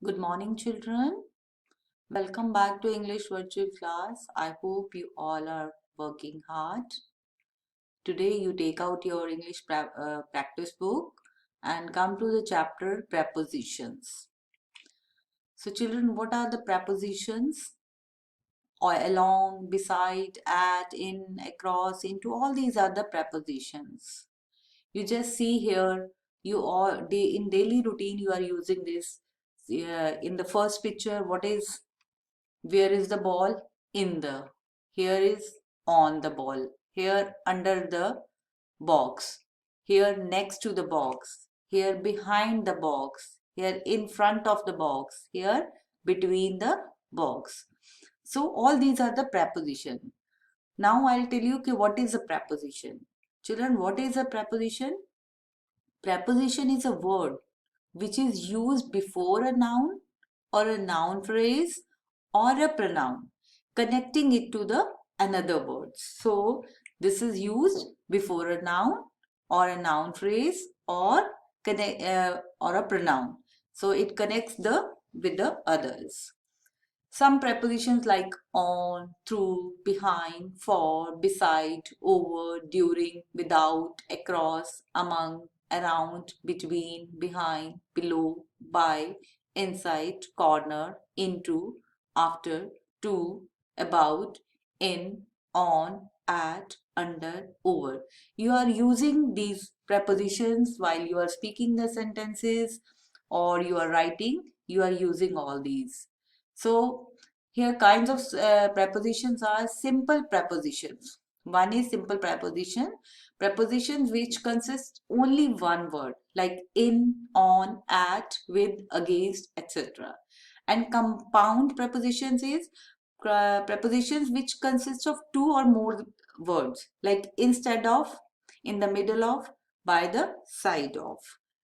Good morning, children. Welcome back to English virtual class. I hope you all are working hard. Today, you take out your English practice book and come to the chapter prepositions. So, children, what are the prepositions? Or along, beside, at, in, across, into, all these are the prepositions. You just see here, you all in daily routine, you are using this. In the first picture, what is where is the ball? In the. Here is on the ball. Here under the box. Here next to the box. Here behind the box. Here in front of the box. Here between the box. So all these are the preposition. Now I'll tell you what is a preposition. Children, what is a preposition? Preposition is a word which is used before a noun or a noun phrase or a pronoun, connecting it to the another word. So this is used before a noun or a noun phrase or a pronoun. So it connects the with the others. Some prepositions like on, through, behind, for, beside, over, during, without, across, among, around, between, behind, below, by, inside, corner, into, after, to, about, in, on, at, under, over. You are using these prepositions while you are speaking the sentences or you are writing. You are using all these. So here kinds of prepositions are simple prepositions. One is simple preposition, prepositions which consist only one word like in, on, at, with, against, etc. And compound prepositions is prepositions which consist of two or more words like instead of, in the middle of, by the side of,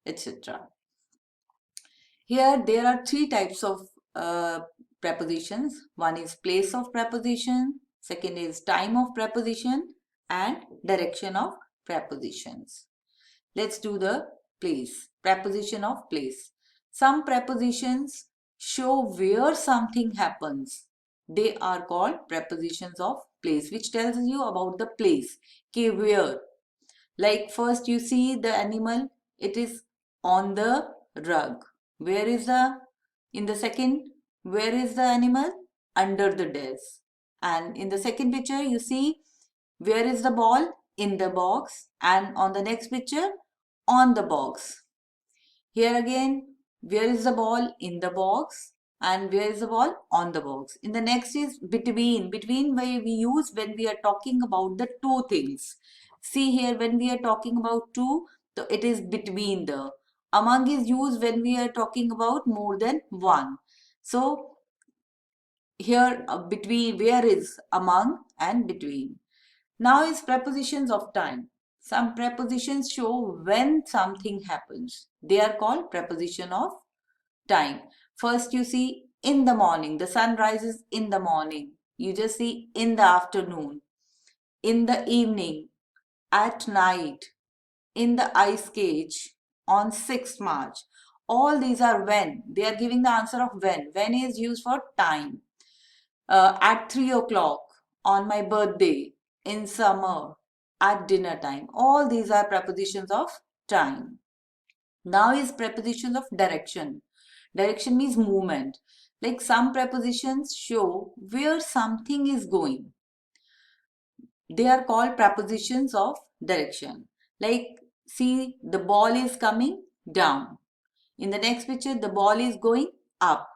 etc. Here there are three types of prepositions. One is place of preposition, second is time of preposition, and direction of prepositions. Let's do the place. Preposition of place. Some prepositions show where something happens. They are called prepositions of place, which tells you about the place. Okay, where? Like first you see the animal, it is on the rug. Where is the, in the second, where is the animal? Under the desk. And in the second picture you see, where is the ball? In the box. And on the next picture, on the box. Here again, where is the ball? In the box. And where is the ball? On the box. In the next is between. Between we use when we are talking about the two things. See here, when we are talking about two, so it is between the. Among is used when we are talking about more than one. So here between, where is among and between. Now is prepositions of time. Some prepositions show when something happens. They are called preposition of time. First you see in the morning. The sun rises in the morning. You just see in the afternoon, in the evening, at night, in the ice cage, on 6th March. All these are when. They are giving the answer of when. When is used for time. At 3 o'clock, on my birthday, in summer, at dinner time. All these are prepositions of time. Now is prepositions of direction. Direction means movement. Like some prepositions show where something is going. They are called prepositions of direction. Like see, the ball is coming down. In the next picture, the ball is going up.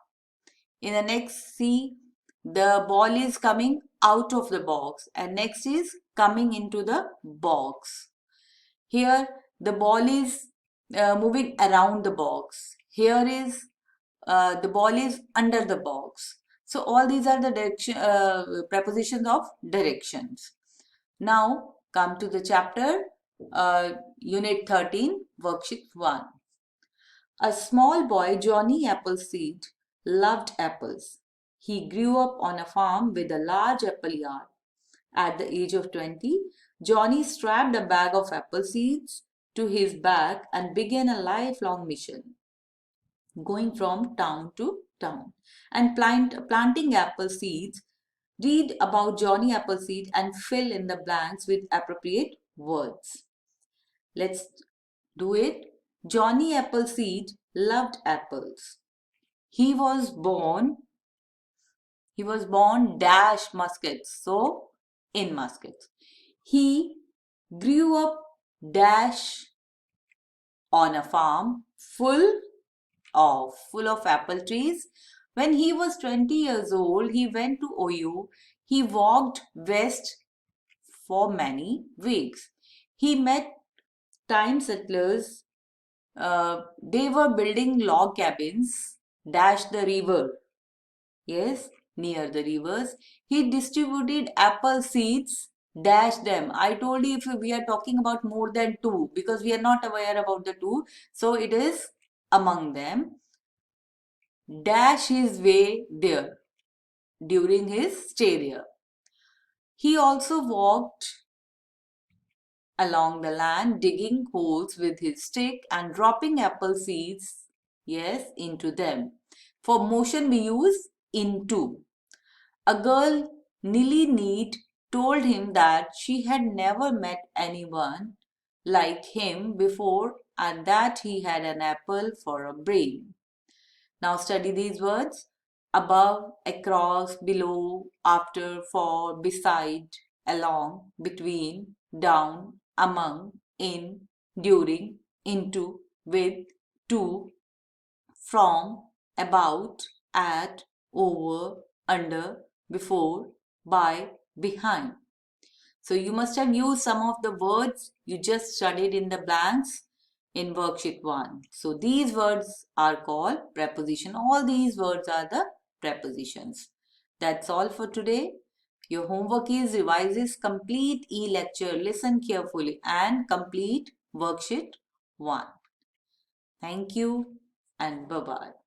In the next, see, the ball is coming out of the box, and next is coming into the box. Here the ball is moving around the box. Here is the ball is under the box. So all these are the direction prepositions of directions. Now come to the chapter unit 13 worksheet 1. A small boy, Johnny Appleseed, loved apples. He grew up on a farm with a large apple yard. At the age of 20, Johnny strapped a bag of apple seeds to his back and began a lifelong mission. going from town to town and planting apple seeds. Read about Johnny Appleseed and fill in the blanks with appropriate words. Let's do it. Johnny Appleseed loved apples. He was born dash Muscats, so in Muscats. He grew up dash on a farm full of apple trees. When he was 20 years old, he went to Ohio. He walked west for many weeks. He met time settlers. They were building log cabins dash the river. Yes, near the rivers. He distributed apple seeds dash them. I told you if we are talking about more than two because we are not aware about the two. So it is among them. Dash his way there during his stay there. He also walked along the land, digging holes with his stick and dropping apple seeds, yes, into them. For motion, we use into. A girl, Nili Need, told him that she had never met anyone like him before and that he had an apple for a brain. Now study these words: above, across, below, after, for, beside, along, between, down, among, in, during, into, with, to, from, about, at, over, under, before, by, behind. So you must have used some of the words you just studied in the blanks in worksheet 1. So these words are called preposition. All these words are the prepositions. That's all for today. Your homework is revise this complete e-lecture, listen carefully and complete worksheet 1. Thank you and bye-bye.